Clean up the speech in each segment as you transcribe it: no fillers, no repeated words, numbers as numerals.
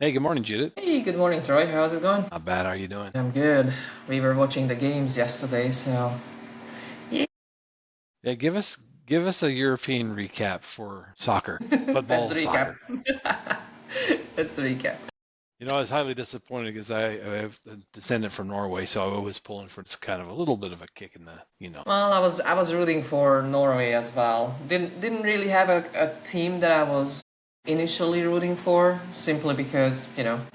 Hey, good morning, Judith. Hey, good morning, Troy. How's it going? Not bad. How are you doing? I'm good. We were watching the games yesterday, so yeah. Yeah, give us a European recap for soccer, That's football, the recap. soccer. That's the recap. I was highly disappointed because I have a descendant from Norway, so I was pulling for this kind of a little bit of a kick in the. Well, I was rooting for Norway as well. Didn't really have a team that I was initially rooting for, simply because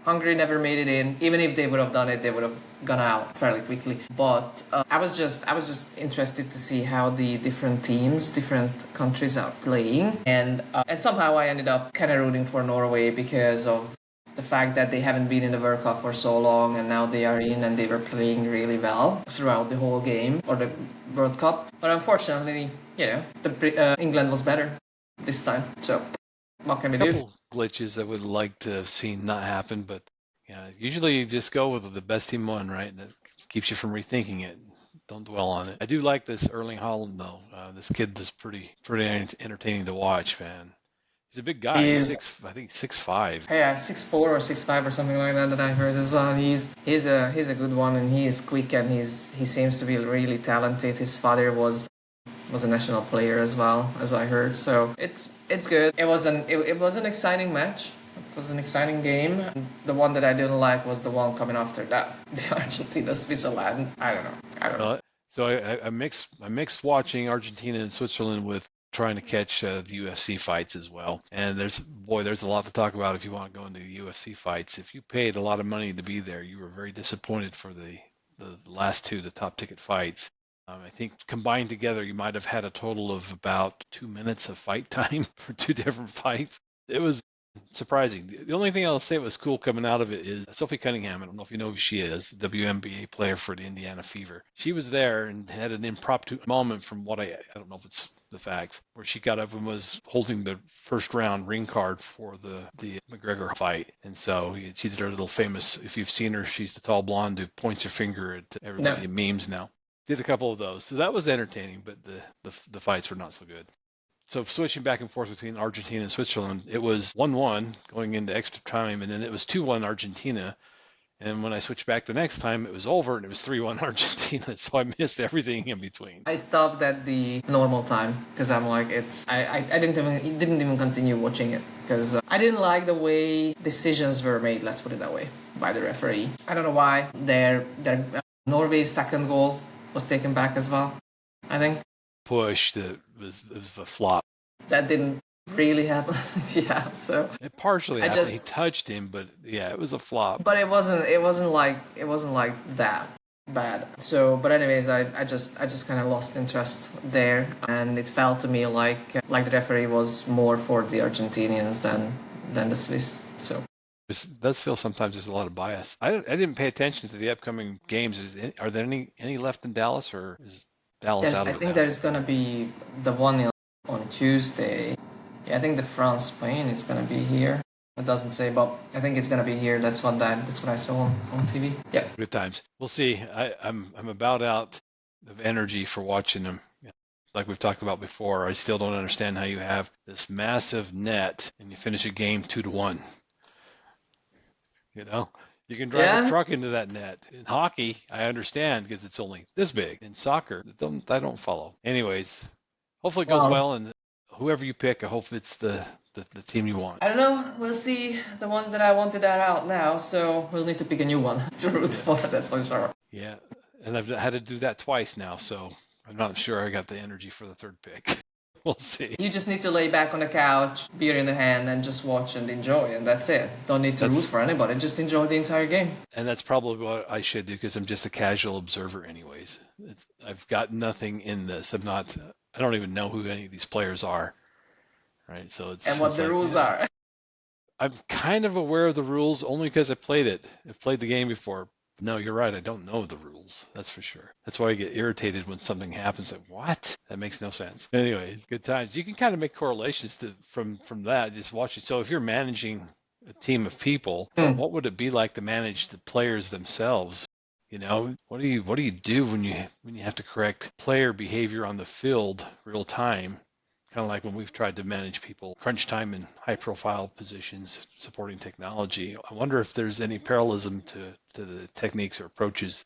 Hungary never made it in. Even if they would have done it, they would have gone out fairly quickly. But I was just interested to see how the different teams, different countries are playing, and somehow I ended up kind of rooting for Norway because of the fact that they haven't been in the World Cup for so long, and now they are in and they were playing really well throughout the whole game or the World Cup. But unfortunately, England was better this time. So what can we do? Couple glitches I would like to have seen not happen, but yeah, usually you just go with the best team won, right? And that keeps you from rethinking it. Don't dwell on it. I do like this Erling Haaland though. This kid is pretty entertaining to watch, man. He's a big guy. He's He's six, I think 6'5". yeah, 6'4" or 6'5" or something like that I heard as well. He's a good one, and he is quick, and he seems to be really talented. His father was a national player as well, as I heard. So it's good. It was an exciting match. It was an exciting game. The one that I didn't like was the one coming after that, the Argentina Switzerland. I don't know. I don't know. Uh, so I mixed watching Argentina and Switzerland with trying to catch the UFC fights as well. And there's a lot to talk about if you want to go into the UFC fights. If you paid a lot of money to be there, you were very disappointed for the last two, the top ticket fights. I think combined together, you might have had a total of about 2 minutes of fight time for two different fights. It was surprising. The only thing I'll say was cool coming out of it is Sophie Cunningham. I don't know if you know who she is, WNBA player for the Indiana Fever. She was there and had an impromptu moment from what I don't know if it's the facts, where she got up and was holding the first round ring card for the McGregor fight. And so she did her little famous, if you've seen her, she's the tall blonde who points her finger at No. everybody in memes now. Did a couple of those. So that was entertaining, but the fights were not so good. So switching back and forth between Argentina and Switzerland, it was 1-1 going into extra time, and then it was 2-1 Argentina. And when I switched back the next time, it was over and it was 3-1 Argentina. So I missed everything in between. I stopped at the normal time because I'm like I didn't even continue watching it because I didn't like the way decisions were made. Let's put it that way by the referee. I don't know why their Norway's second goal was taken back as well. I think Push that was a flop. that didn't really happen. Yeah, so It partially I happened. He just touched him, but yeah, it was a flop. but it wasn't like that bad. So but anyways, I just kind of lost interest there, and it felt to me like the referee was more for the Argentinians than the Swiss. So It does feel sometimes there's a lot of bias. I didn't pay attention to the upcoming games. Are there any left in Dallas, or is Dallas there's out I of it think now? there's gonna be the one on Tuesday. Yeah, I think the France Spain is gonna be here. It doesn't say, but I think it's gonna be here. That's what I saw on TV. Yeah. Good times. We'll see. I'm about out of energy for watching them. Yeah, like we've talked about before, I still don't understand how you have this massive net and you finish a game 2-1. You know, you can drive a Yeah. truck into that net. In hockey, I understand because it's only this big. In soccer, I don't follow. Anyways, hopefully it goes Well, well, and whoever you pick, I hope it's the team you want. I don't know. We'll see. The ones that I wanted are out now, so we'll need to pick a new one to root Yeah, for. That's for sure. yeah, and I've had to do that twice now, so I'm not sure I got the energy for the third pick. We'll see. You just need to lay back on the couch, beer in the hand, and just watch and enjoy, and that's it. Don't need to root That's for anybody. Just enjoy the entire game. and that's probably what I should do because I'm just a casual observer, anyways. I've got nothing in this. I don't even know who any of these players are, right? So And what it's the like, rules yeah, are. I'm kind of aware of the rules only because I played it. I've played the game before. No, you're right. I don't know the rules. That's for sure. That's why I get irritated when something happens. Like, what? That makes no sense. Anyways, good times. You can kind of make correlations from that. Just watch it. So if you're managing a team of people, Hmm. what would it be like to manage the players themselves? What do you do when you have to correct player behavior on the field real time? kind of like when we've tried to manage people, crunch time in high profile positions supporting technology. I wonder if there's any parallelism to the techniques or approaches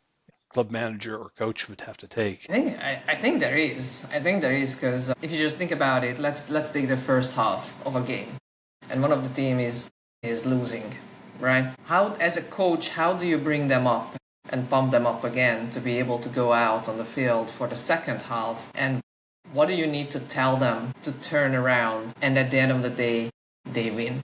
club manager or coach would have to take. I think there is. I think there is because if you just think about it, let's take the first half of a game, and one of the team is losing, right? How as a coach, how do you bring them up and pump them up again to be able to go out on the field for the second half? And what do you need to tell them to turn around? And at the end of the day, they win.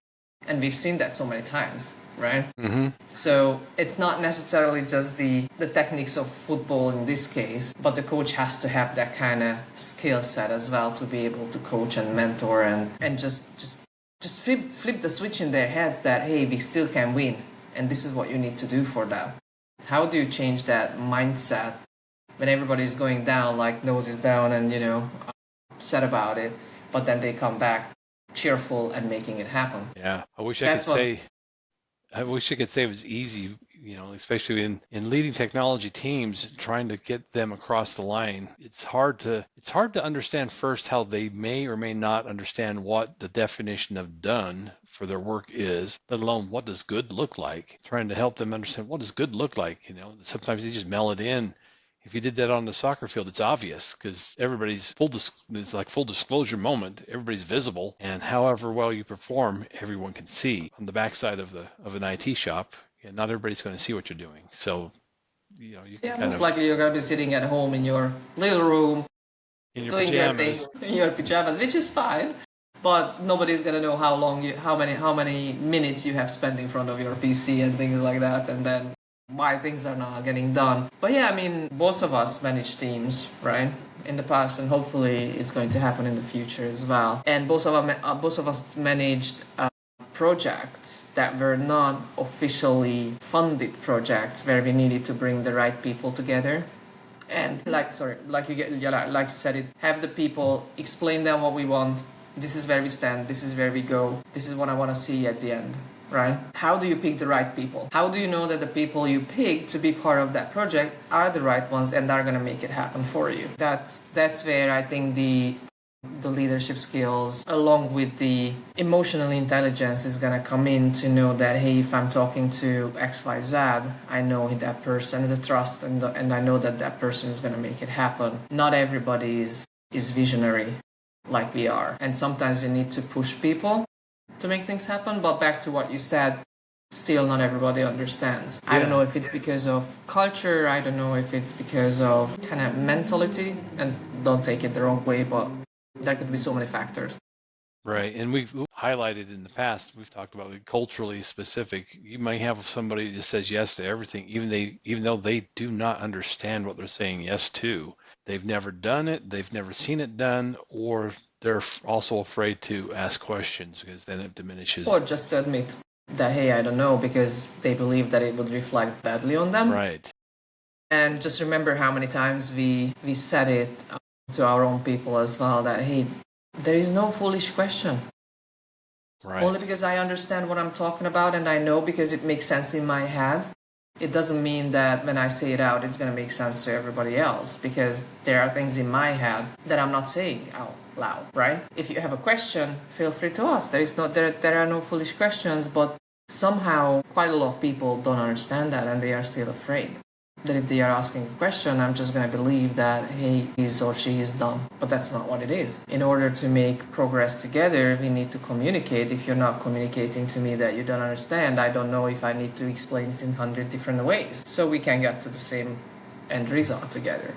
And we've seen that so many times, right? Mm-hmm. So it's not necessarily just the techniques of football in this case, but the coach has to have that kind of skill set as well to be able to coach and mentor and just flip the switch in their heads that, hey, we still can win. And this is what you need to do for that. How do you change that mindset when everybody's going down, like noses down and, upset about it, but then they come back cheerful and making it happen? Yeah, I wish I could say it was easy, especially in leading technology teams, trying to get them across the line. It's hard to understand first how they may or may not understand what the definition of done for their work is, let alone what does good look like. Trying to help them understand what does good look like. Sometimes they just mail it in. If you did that on the soccer field, it's obvious because everybody's it's like full disclosure moment. Everybody's visible, and however well you perform, everyone can see. On the backside of an IT shop, and not everybody's going to see what you're doing. So, you can kind most of likely you're gonna be sitting at home in your little room, in your doing pajamas. your thing in your pajamas, which is fine. But nobody's gonna know how many minutes you have spent in front of your PC and things like that, and then why things are not getting done. But yeah, I mean, both of us manage teams, right? In the past, and hopefully it's going to happen in the future as well. And both of us managed projects that were not officially funded projects where we needed to bring the right people together. And like you said it, have the people explain them what we want. This is where we stand. This is where we go. This is what I want to see at the end. Right? How do you pick the right people? How do you know that the people you pick to be part of that project are the right ones and are going to make it happen for you? That's where I think the leadership skills along with the emotional intelligence is going to come in to know that, hey, if I'm talking to XYZ, I know that person, the trust, and I know that person is going to make it happen. Not everybody is visionary like we are, and sometimes we need to push people to make things happen. But back to what you said, still not everybody understands. Yeah. I don't know if it's because of culture, I don't know if it's because of kind of mentality, and don't take it the wrong way, but there could be so many factors. Right, and we've highlighted in the past, we've talked about it, culturally specific. You might have somebody that says yes to everything, even though they do not understand what they're saying yes to. They've never done it, they've never seen it done, or they're also afraid to ask questions because then it diminishes. Or just to admit that, hey, I don't know, because they believe that it would reflect badly on them. Right. And just remember how many times we said it to our own people as well, that, hey, there is no foolish question. Right. Only because I understand what I'm talking about and I know because it makes sense in my head. It doesn't mean that when I say it out, it's going to make sense to everybody else, because there are things in my head that I'm not saying out loud, right? If you have a question, feel free to ask. There are no foolish questions, but somehow quite a lot of people don't understand that and they are still afraid. That if they are asking a question, I'm just going to believe that, hey, he or she is dumb. But that's not what it is. In order to make progress together, we need to communicate. If you're not communicating to me that you don't understand, I don't know if I need to explain it in 100 different ways. So we can get to the same end result together.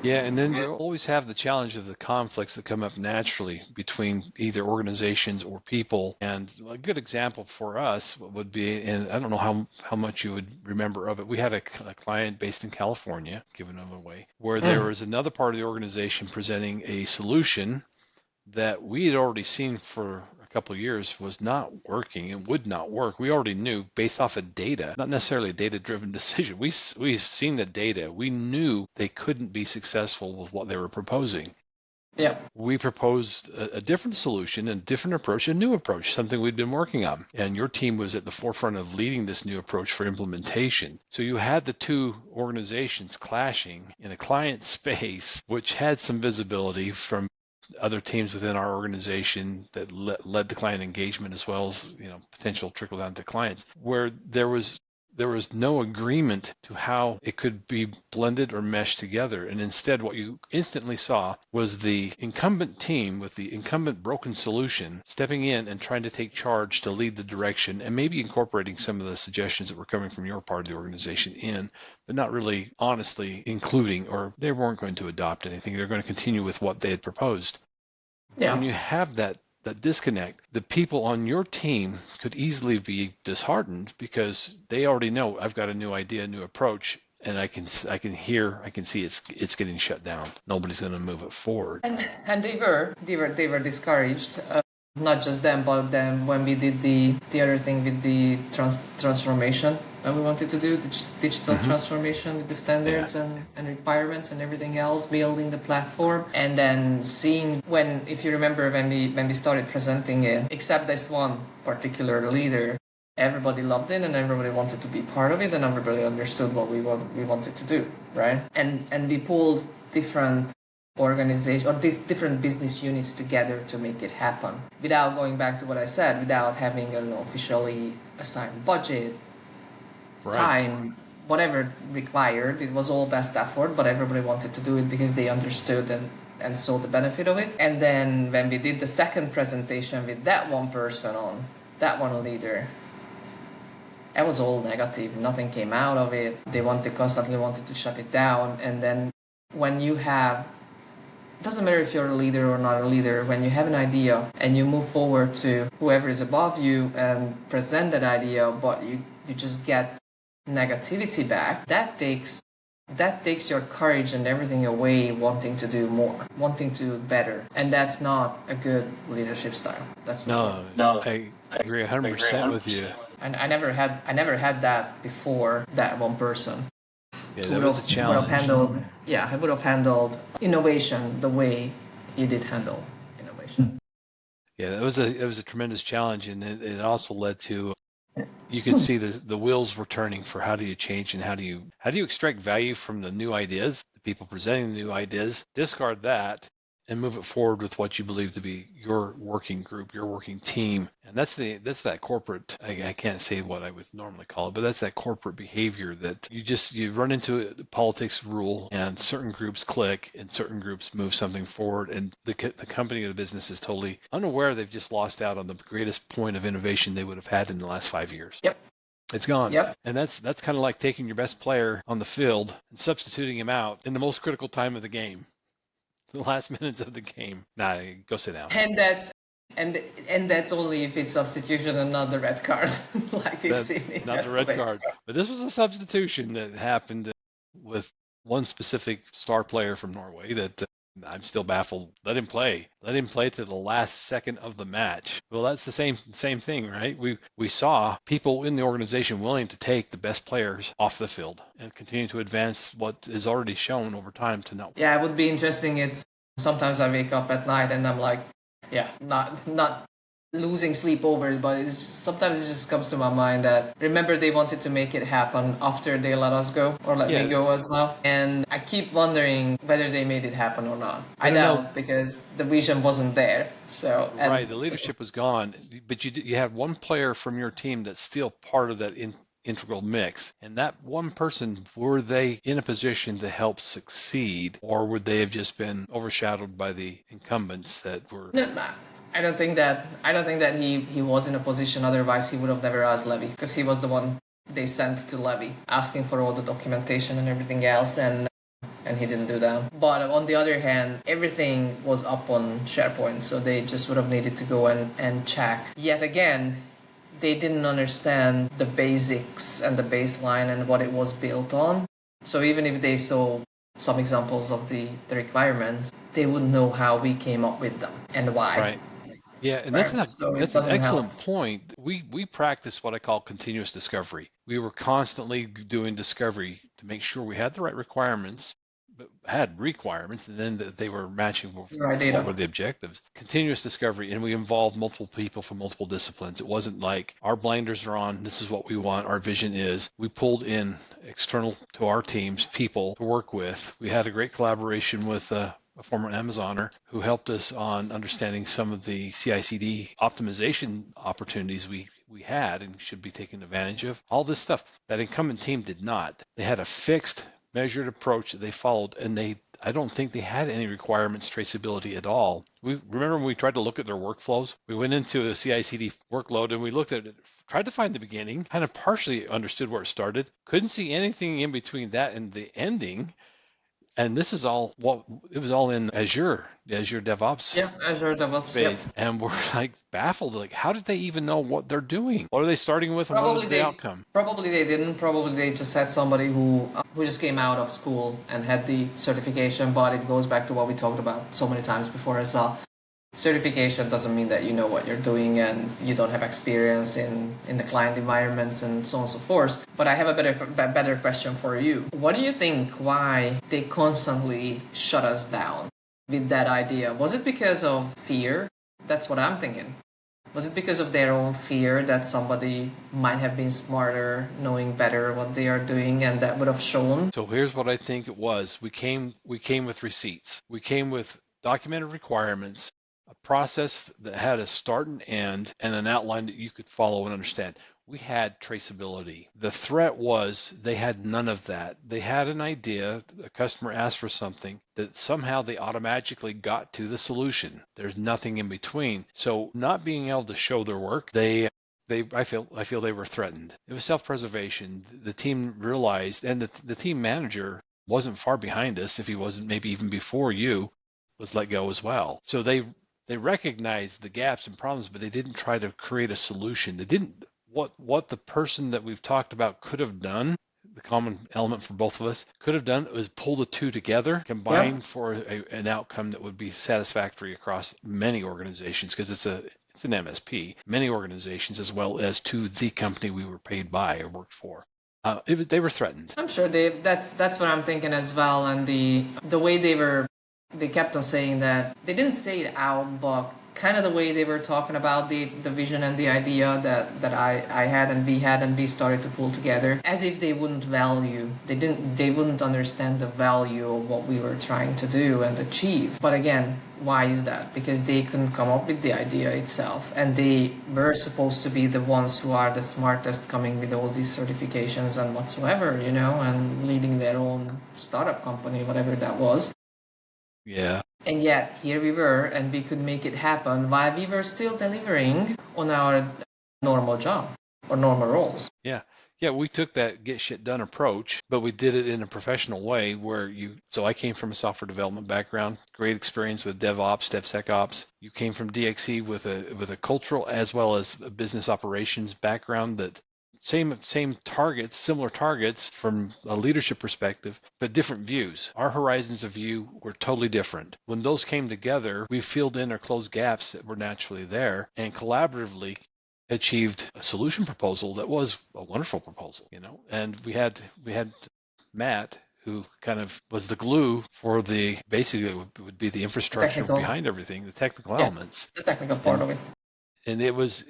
Yeah, and then you always have the challenge of the conflicts that come up naturally between either organizations or people. And a good example for us would be, and I don't know how much you would remember of it, we had a client based in California, giving them away, where there was another part of the organization presenting a solution that we had already seen for a couple of years was not working and would not work. We already knew based off of data, not necessarily a data-driven decision. We've seen the data. We knew they couldn't be successful with what they were proposing. Yeah. We proposed a different solution, a different approach, a new approach, something we'd been working on. And your team was at the forefront of leading this new approach for implementation. So you had the two organizations clashing in a client space, which had some visibility from other teams within our organization that led to client engagement as well as potential trickle down to clients, where there was no agreement to how it could be blended or meshed together. And instead, what you instantly saw was the incumbent team with the incumbent broken solution stepping in and trying to take charge to lead the direction, and maybe incorporating some of the suggestions that were coming from your part of the organization in, but not really honestly including, or they weren't going to adopt anything. They're going to continue with what they had proposed. Yeah. When you have that disconnect, the people on your team could easily be disheartened because they already know, I've got a new idea, a new approach, and I can see it's getting shut down. Nobody's going to move it forward. And they were discouraged. Not just them, but them when we did the other thing with the transformation that we wanted to do, digital transformation with the standards and requirements and everything else, building the platform, and then seeing if you remember when we started presenting it, except this one particular leader, everybody loved it and everybody wanted to be part of it and everybody understood what we wanted to do, right? And we pulled different organization or these different business units together to make it happen without going back to what I said, without having an officially assigned budget, time, whatever required. It was all best effort, but everybody wanted to do it because they understood and saw the benefit of it. And then when we did the second presentation with that one person on, that one leader, it was all negative. Nothing came out of it. They constantly wanted to shut it down. And then when you have, it doesn't matter if you're a leader or not a leader, when you have an idea and you move forward to whoever is above you and present that idea, but you just get negativity back, that takes your courage and everything away, wanting to do more, wanting to do better. And that's not a good leadership style. That's for sure. No, I agree 100% with you. And I never had that before that one person. Yeah, that was a challenge. I would have handled innovation the way he did handle innovation. Yeah, it was a tremendous challenge, and it also led to, you could see the wheels were turning for how do you change and how do you extract value from the new ideas, the people presenting the new ideas, discard that and move it forward with what you believe to be your working group, your working team. And that's that corporate, I can't say what I would normally call it, but that's that corporate behavior that you run into politics rule, and certain groups click and certain groups move something forward, and the company or the business is totally unaware they've just lost out on the greatest point of innovation they would have had in the last 5 years. Yep. It's gone. Yep. And that's kind of like taking your best player on the field and substituting him out in the most critical time of the game. The last minutes of the game. Nah, go sit down. And that's only if it's substitution and not the red card, like we've seen it. Not the red card. But this was a substitution that happened with one specific star player from Norway that I'm still baffled. Let him play. Let him play to the last second of the match. Well, that's the same thing, right? We saw people in the organization willing to take the best players off the field and continue to advance what is already shown over time to know. Yeah, it would be interesting. It's sometimes I wake up at night and I'm like, not losing sleep over it, but sometimes it just comes to my mind that remember they wanted to make it happen after they let us go or let me go as well, and I keep wondering whether they made it happen or not. I doubt, because the vision wasn't there. So right, the leadership was gone, but you had one player from your team that's still part of that integral mix, and that one person, were they in a position to help succeed, or would they have just been overshadowed by the incumbents that were? No, I don't think that he was in a position, otherwise he would have never asked Levy, because he was the one they sent to Levy asking for all the documentation and everything else, and he didn't do that. But on the other hand, everything was up on SharePoint, so they just would have needed to go and check. Yet again, they didn't understand the basics and the baseline and what it was built on. So even if they saw some examples of the requirements, they wouldn't know how we came up with them and why. Right. Yeah, and that's an excellent point. We practice what I call continuous discovery. We were constantly doing discovery to make sure we had the right requirements, but had requirements, and then that they were matching what were the objectives. Continuous discovery, and we involved multiple people from multiple disciplines. It wasn't like our blinders are on, this is what we want, our vision is. We pulled in external to our teams people to work with. We had a great collaboration with a former Amazoner who helped us on understanding some of the CI/CD optimization opportunities we had and should be taking advantage of. All this stuff that incumbent team did not. They had a fixed, measured approach that they followed, and I don't think they had any requirements traceability at all. We remember when we tried to look at their workflows, we went into a CI/CD workload and we looked at it, tried to find the beginning, kind of partially understood where it started, couldn't see anything in between that and the ending. And this is all what it was all in Azure DevOps Yeah, Azure DevOps. Yep. space. And we're like baffled, like, how did they even know what they're doing? What are they starting with and what Probably is the they outcome? probably they didn't. Probably they just had somebody who just came out of school and had the certification. But it goes back to what we talked about so many times before as well. Certification doesn't mean that you know what you're doing and you don't have experience in the client environments and so on and so forth. But I have a better question for you. What do you think why they constantly shut us down with that idea? Was it because of fear? That's what I'm thinking. Was it because of their own fear that somebody might have been smarter, knowing better what they are doing, and that would have shown? So here's what I think it was. We came with receipts. We came with documented requirements, a process that had a start and end, and an outline that you could follow and understand. We had traceability. The threat was they had none of that. They had an idea, a customer asked for something, that somehow they automatically got to the solution. There's nothing in between. So not being able to show their work, I feel they were threatened. It was self-preservation. The team realized, and the team manager wasn't far behind us. If he wasn't, maybe even before you, was let go as well. So they recognized the gaps and problems, but they didn't try to create a solution. They didn't. What the person that we've talked about could have done, the common element for both of us could have done, was pull the two together, combine for an outcome that would be satisfactory across many organizations, because it's an MSP, many organizations, as well as to the company we were paid by or worked for. They were threatened. I'm sure that's what I'm thinking as well, and the way they kept on saying that. They didn't say it out, but kind of the way they were talking about the vision and the idea that I had and we started to pull together, as if they wouldn't understand the value of what we were trying to do and achieve. But again, why is that? Because they couldn't come up with the idea itself, and they were supposed to be the ones who are the smartest, coming with all these certifications and whatsoever, and leading their own startup company, whatever that was. Yeah. And yet, here we were, and we could make it happen while we were still delivering on our normal job or normal roles. Yeah. Yeah, we took that get shit done approach, but we did it in a professional way so I came from a software development background, great experience with DevOps, DevSecOps. You came from DXE with a cultural as well as a business operations background, that same targets, similar targets from a leadership perspective, but different views. Our horizons of view were totally different. When those came together, we filled in or closed gaps that were naturally there, and collaboratively achieved a solution proposal that was a wonderful proposal, And we had Matt, who kind of was the glue for basically it would be the infrastructure behind everything, the technical elements, the technical part of it. And it was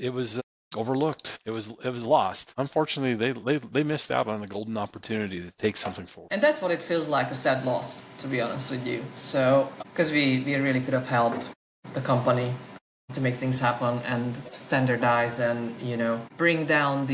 overlooked. It was lost. Unfortunately, they missed out on a golden opportunity to take something forward. And that's what it feels like, a sad loss, to be honest with you. So, because we really could have helped the company to make things happen and standardize and bring up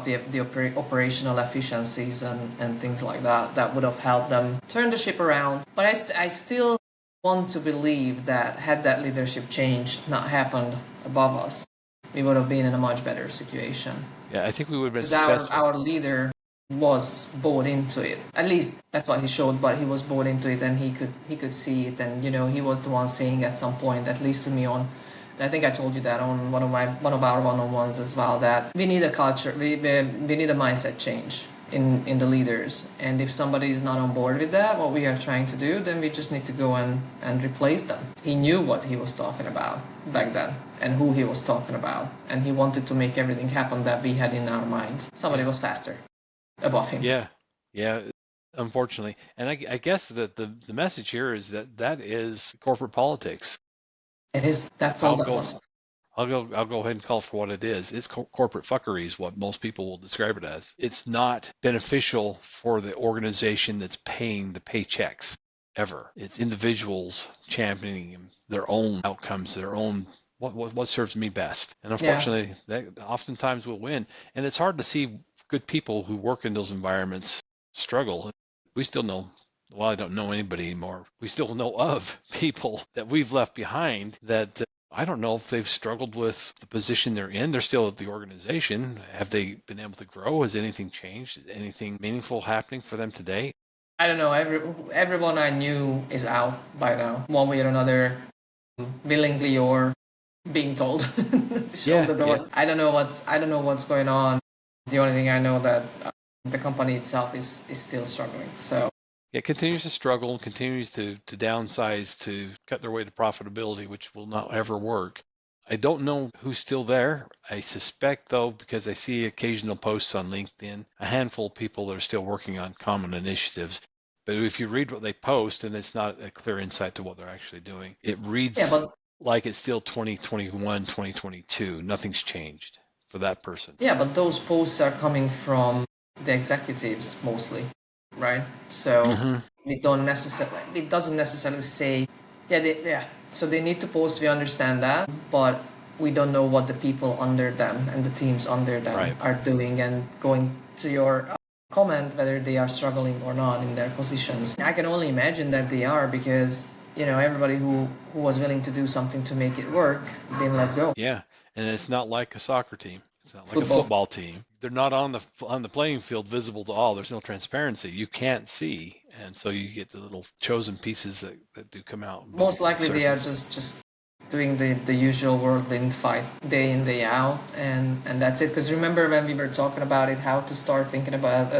the operational efficiencies and things like that would have helped them turn the ship around. But I still want to believe that had that leadership change not happened above us, we would have been in a much better situation. Yeah, I think we would have been successful. Successful. Our leader was bought into it. At least that's what he showed, but he was bought into it, and he could see it, and he was the one saying at some point, at least to me and I think I told you that on one of our one-on-ones as well, that we need a culture, we need a mindset change in the leaders, and if somebody is not on board with that, what we are trying to do, then we just need to go and replace them. He knew what he was talking about back then and who he was talking about, and he wanted to make everything happen that we had in our minds. Somebody was faster above him. Yeah, unfortunately. And I guess that the message here is that is corporate politics. It is. That's all that was. I'll go ahead and call it for what it is. It's corporate fuckery is what most people will describe it as. It's not beneficial for the organization that's paying the paychecks. ever. It's individuals championing their own outcomes, their own what serves me best. And Yeah. unfortunately, that oftentimes will win. And it's hard to see good people who work in those environments struggle. We still know, well, I don't know anybody anymore. We still know of people that we've left behind that I don't know if they've struggled with the position they're in. They're still at the organization. Have they been able to grow? Has anything changed? Anything meaningful happening for them today? I don't know. Everyone I knew is out by now, one way or another, willingly or being told to show Yeah, the yeah. door. I don't know what's going on. The only thing I know that the company itself is still struggling. So It continues to struggle and continues to downsize to cut their way to profitability, which will not ever work. I don't know who's still there. I suspect, though, because I see occasional posts on LinkedIn, a handful of people that are still working on common initiatives. But if you read what they post, and it's not a clear insight to what they're actually doing, it yeah, reads but like it's still 2021, 2022. Nothing's changed for that person. those posts are coming from the executives mostly, right? So Hmm. it doesn't necessarily say yeah. So they need to post. We understand that, but we don't know what the people under them and the teams under them Right. are doing and going to your comment whether they are struggling or not in their positions. I can only imagine that they are because everybody who was willing to do something to make it work been let go. Yeah, and it's not like a soccer team. It's not like a Football. football team. They're not on the playing field visible to all. There's no transparency. You can't see, and so you get the little chosen pieces that do come out above Most the likely they are surface. just doing the usual whirlwind fight day in day out, and that's it. Because remember when we were talking about it, how to start thinking about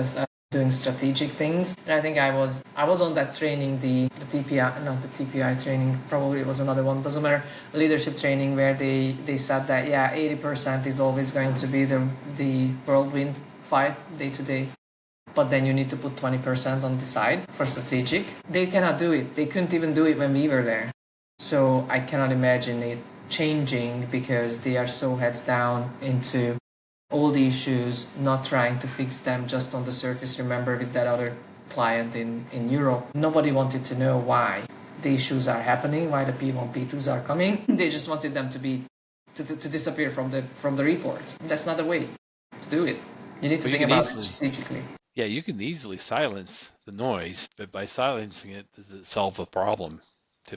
doing strategic things, and I think I was on that training, the TPI, not the TPI training, probably it was another one, doesn't matter, leadership training, where they said that 80% is always going to be the whirlwind fight day to day, but then you need to put 20% on the side for strategic. They cannot do it. They couldn't even do it when we were there. So I cannot imagine it changing because they are so heads down into all the issues, not trying to fix them just on the surface. Remember with that other client in Europe, nobody wanted to know why the issues are happening, why the P1, P2s are coming. They just wanted them to disappear from the reports. That's not the way to do it. You need to But you think can about it easily, strategically. yeah, you can easily silence the noise, but by silencing it, does it solve the problem?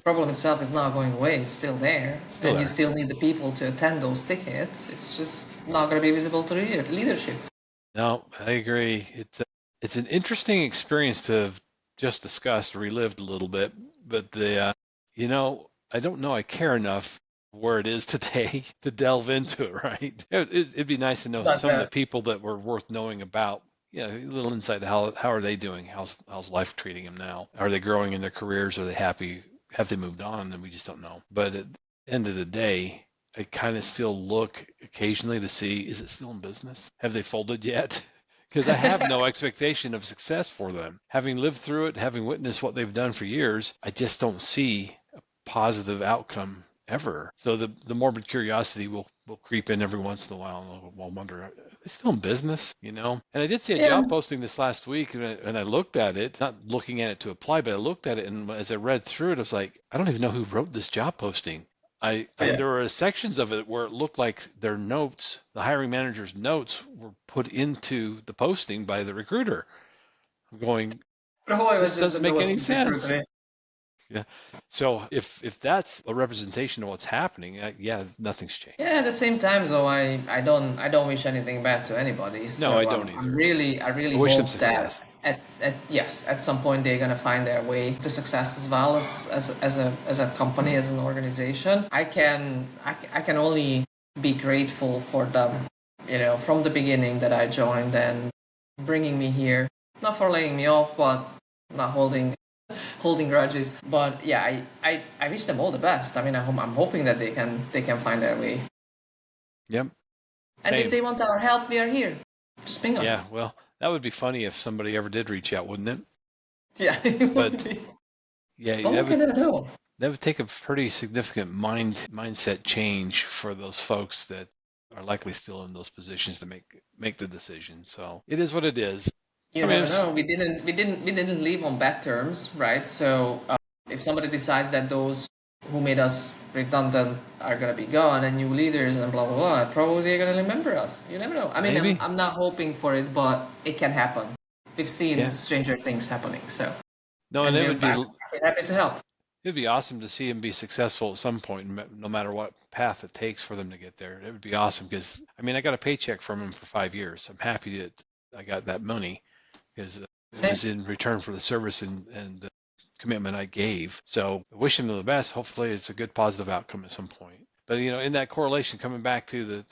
Problem Typically, itself is not going away, it's still there, it's still and you there. still need the people to attend those tickets. It's just not going to be visible to leadership. No, I agree. It's an interesting experience to have just discussed, relived a little bit, but I don't know I care enough where it is today to delve into it, right? It'd be nice to know But some of the people that were worth knowing about. A little insight. How are they doing? How's life treating them now? Are they growing in their careers? Are they happy? Have they moved on? And we just don't know. But at the end of the day, I kind of still look occasionally to see, is it still in business? Have they folded yet? Because I have no expectation of success for them. Having lived through it, having witnessed what they've done for years, I just don't see a positive outcome ever. So the morbid curiosity will creep in every once in a while, and I'll wonder, are they still in business? And I did see a yeah, job posting this last week, and I looked at it, not looking at it to apply, but I looked at it, and as I read through it, I was like, I don't even know who wrote this job posting. yeah. There were sections of it where it looked like their notes, the hiring manager's notes, were put into the posting by the recruiter. I'm going, Roy was this just the doesn't make any newest sense. recruiter. Yeah. So if that's a representation of what's happening, yeah, nothing's changed. Yeah, at the same time though, I don't wish anything bad to anybody. No, I So don't I'm either. really I I really wish them hope that success. at some point they're gonna find their way to success as well as a company, as an organization. I can only be grateful for them, from the beginning that I joined and bringing me here. Not for laying me off, but not holding grudges. But yeah, I wish them all the best. I mean, I'm hoping that they can find their way. Yep. And if Same. they want our help, we are here. Just ping us. Yeah. Well, that would be funny if somebody ever did reach out, wouldn't it? Yeah, it would But be. yeah, But what can I do? that would take a pretty significant mindset change for those folks that are likely still in those positions to make the decision. So it is what it is. You I mean, never it's, know. We didn't leave on bad terms, right? So if somebody decides that those who made us redundant are gonna be gone and new leaders and blah blah blah, probably they're gonna remember us. You never know. I mean, I'm maybe, I'm not hoping for it, but it can happen. We've seen yeah. stranger things happening. So, No, and and it we're would be back. We're happy to help. it'd be awesome to see him be successful at some point, no matter what path it takes for them to get there. It would be awesome because I mean, I got a paycheck from him for 5 years. I'm happy that I got that money because it Same. was in return for the service and the commitment I gave. So I wish him the best. Hopefully, it's a good positive outcome at some point. But in that correlation, coming back to the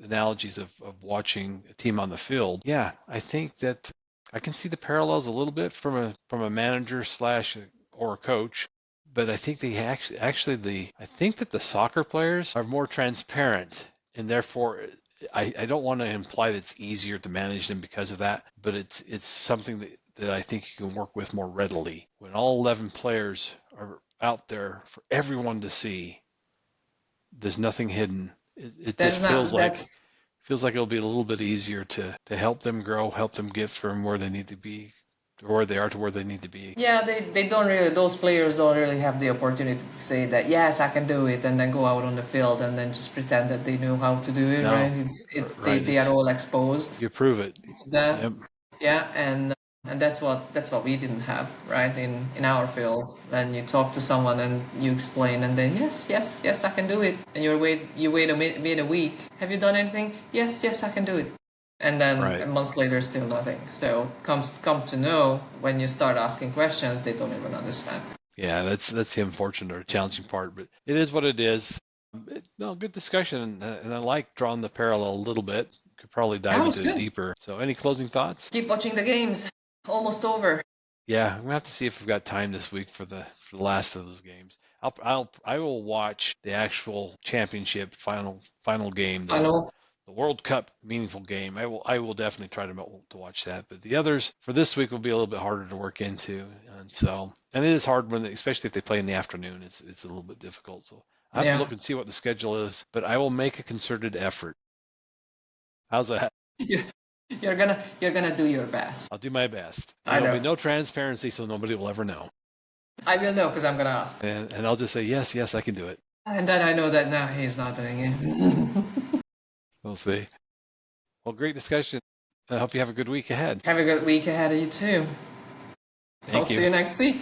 analogies of watching a team on the field, yeah, I think that I can see the parallels a little bit from a manager slash or a coach. But I think they actually the I think that the soccer players are more transparent, and therefore I don't want to imply that it's easier to manage them because of that, but it's something that I think you can work with more readily. When all 11 players are out there for everyone to see, there's nothing hidden. It just There's not. feels like it'll be a little bit easier to help them grow, help them get from where they need to be, or where they are to where they need to be. Yeah, they don't really, those players don't really have the opportunity to say that, yes, I can do it, and then go out on the field and then just pretend that they know how to do it, right? No, right. They are all exposed You prove it. to that. Yep. Yeah, and that's what we didn't have, right? In our field, when you talk to someone and you explain, and then yes, I can do it, and you wait a week. Have you done anything? Yes, I can do it. And then Right. months later, still nothing. So come to know, when you start asking questions, they don't even understand. Yeah, that's the unfortunate or challenging part, but it is what it is. No, good discussion, and I like drawing the parallel a little bit. Could probably That dive was into it good. deeper. So, any closing thoughts? Keep watching the games. Almost over. Yeah, I'm gonna have to see if we've got time this week for the last of those games. I will watch the actual championship final game, Final. the World Cup meaningful game. I will definitely try to watch that. But the others for this week will be a little bit harder to work into, and it is hard when especially if they play in the afternoon. It's a little bit difficult. So I have to Yeah. look and see what the schedule is. But I will make a concerted effort. How's that? You- you're gonna do your best. I'll do my best, and I there'll be know. no transparency, so nobody will ever know. I will know because I'm gonna ask. And I'll just say yes, I can do it. And then I know that now he's not doing it. We'll see. Well, great discussion. I hope you have a good week ahead. Have a good week ahead of you too. Thank Talk to you. you next week.